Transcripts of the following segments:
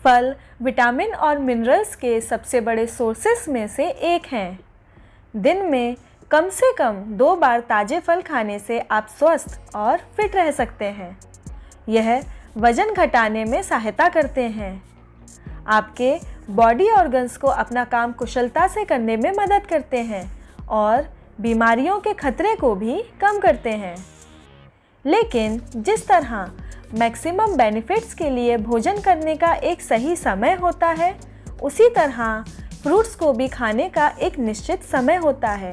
फल विटामिन और मिनरल्स के सबसे बड़े सोर्सेस में से एक हैं। दिन में कम से कम 2 बार ताज़े फल खाने से आप स्वस्थ और फिट रह सकते हैं। यह वज़न घटाने में सहायता करते हैं, आपके बॉडी ऑर्गन्स को अपना काम कुशलता से करने में मदद करते हैं और बीमारियों के खतरे को भी कम करते हैं। लेकिन जिस तरह मैक्सिमम बेनिफिट्स के लिए भोजन करने का एक सही समय होता है, उसी तरह फ्रूट्स को भी खाने का एक निश्चित समय होता है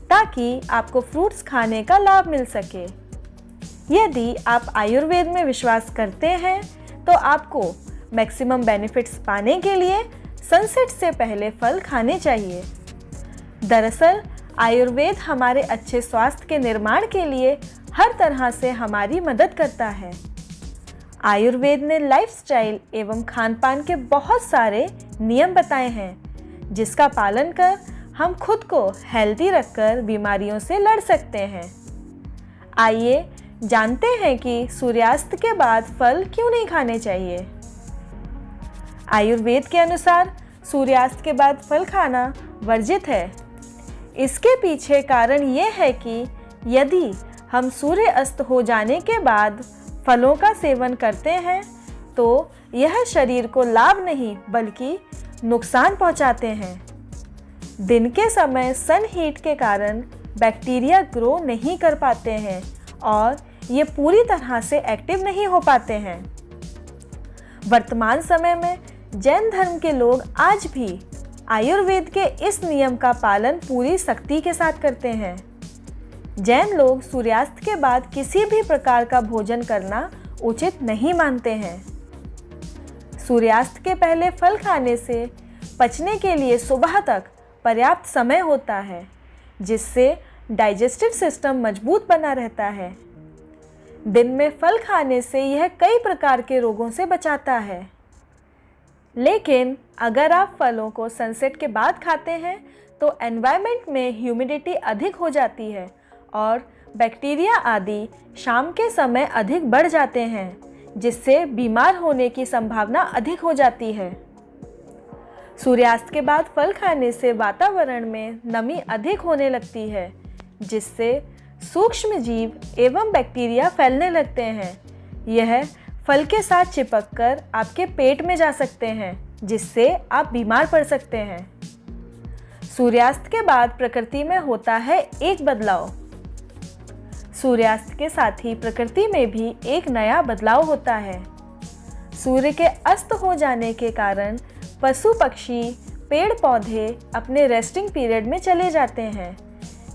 ताकि आपको फ्रूट्स खाने का लाभ मिल सके। यदि आप आयुर्वेद में विश्वास करते हैं तो आपको मैक्सिमम बेनिफिट्स पाने के लिए सनसेट से पहले फल खाने चाहिए। दरअसल आयुर्वेद हमारे अच्छे स्वास्थ्य के निर्माण के लिए हर तरह से हमारी मदद करता है। आयुर्वेद ने लाइफस्टाइल एवं खानपान के बहुत सारे नियम बताए हैं, जिसका पालन कर हम खुद को हेल्दी रखकर बीमारियों से लड़ सकते हैं। आइए जानते हैं कि सूर्यास्त के बाद फल क्यों नहीं खाने चाहिए। आयुर्वेद के अनुसार सूर्यास्त के बाद फल खाना वर्जित है। इसके पीछे कारण ये है कि यदि हम सूर्य अस्त हो जाने के बाद फलों का सेवन करते हैं तो यह शरीर को लाभ नहीं बल्कि नुकसान पहुंचाते हैं। दिन के समय सन हीट के कारण बैक्टीरिया ग्रो नहीं कर पाते हैं और ये पूरी तरह से एक्टिव नहीं हो पाते हैं। वर्तमान समय में जैन धर्म के लोग आज भी आयुर्वेद के इस नियम का पालन पूरी सख्ती के साथ करते हैं। जैन लोग सूर्यास्त के बाद किसी भी प्रकार का भोजन करना उचित नहीं मानते हैं। सूर्यास्त के पहले फल खाने से पचने के लिए सुबह तक पर्याप्त समय होता है, जिससे डाइजेस्टिव सिस्टम मजबूत बना रहता है। दिन में फल खाने से यह कई प्रकार के रोगों से बचाता है। लेकिन अगर आप फलों को सनसेट के बाद खाते हैं तो एनवायरनमेंट में ह्यूमिडिटी अधिक हो जाती है और बैक्टीरिया आदि शाम के समय अधिक बढ़ जाते हैं, जिससे बीमार होने की संभावना अधिक हो जाती है। सूर्यास्त के बाद फल खाने से वातावरण में नमी अधिक होने लगती है, जिससे सूक्ष्म जीव एवं बैक्टीरिया फैलने लगते हैं। यह फल के साथ चिपककर आपके पेट में जा सकते हैं, जिससे आप बीमार पड़ सकते हैं। सूर्यास्त के बाद प्रकृति में होता है एक बदलाव। सूर्यास्त के साथ ही प्रकृति में भी एक नया बदलाव होता है। सूर्य के अस्त हो जाने के कारण पशु पक्षी पेड़ पौधे अपने रेस्टिंग पीरियड में चले जाते हैं,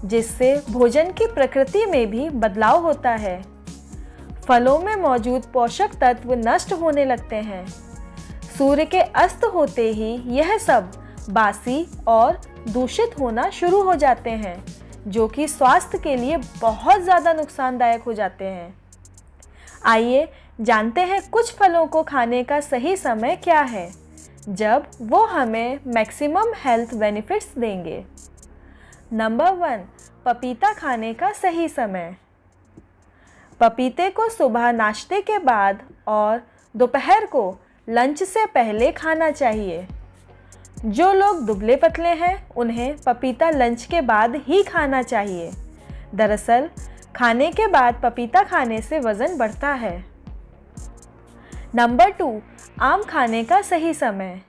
जिससे भोजन की प्रकृति में भी बदलाव होता है। फलों में मौजूद पोषक तत्व नष्ट होने लगते हैं। सूर्य के अस्त होते ही यह सब बासी और दूषित होना शुरू हो जाते हैं, जो कि स्वास्थ्य के लिए बहुत ज़्यादा नुकसानदायक हो जाते हैं। आइए जानते हैं कुछ फलों को खाने का सही समय क्या है, जब वो हमें मैक्सिमम हेल्थ बेनिफिट्स देंगे। नंबर 1, पपीता खाने का सही समय। पपीते को सुबह नाश्ते के बाद और दोपहर को लंच से पहले खाना चाहिए। जो लोग दुबले पतले हैं उन्हें पपीता लंच के बाद ही खाना चाहिए। दरअसल खाने के बाद पपीता खाने से वज़न बढ़ता है। नंबर 2, आम खाने का सही समय।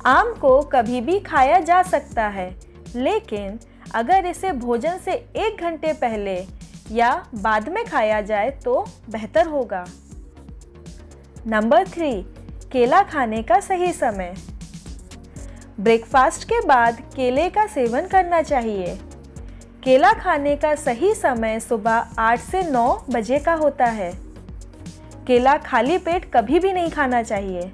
आम को कभी भी खाया जा सकता है, लेकिन अगर इसे भोजन से 1 घंटे पहले या बाद में खाया जाए तो बेहतर होगा। नंबर 3, केला खाने का सही समय। ब्रेकफास्ट के बाद केले का सेवन करना चाहिए। केला खाने का सही समय सुबह 8 से 9 बजे का होता है। केला खाली पेट कभी भी नहीं खाना चाहिए।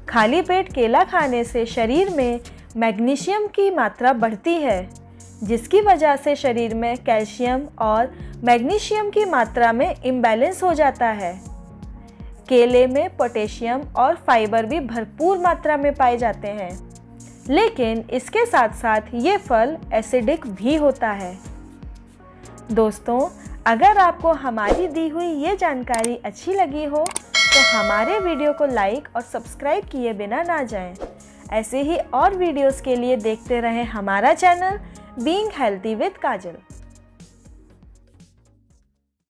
खाली पेट केला खाने से शरीर में मैग्नीशियम की मात्रा बढ़ती है, जिसकी वजह से शरीर में कैल्शियम और मैग्नीशियम की मात्रा में इम्बैलेंस हो जाता है। केले में पोटेशियम और फाइबर भी भरपूर मात्रा में पाए जाते हैं, लेकिन इसके साथ साथ ये फल एसिडिक भी होता है। दोस्तों, अगर आपको हमारी दी हुई ये जानकारी अच्छी लगी हो तो हमारे वीडियो को लाइक और सब्सक्राइब किए बिना ना जाएं। ऐसे ही और वीडियोस के लिए देखते रहें हमारा channel being healthy with Kajal.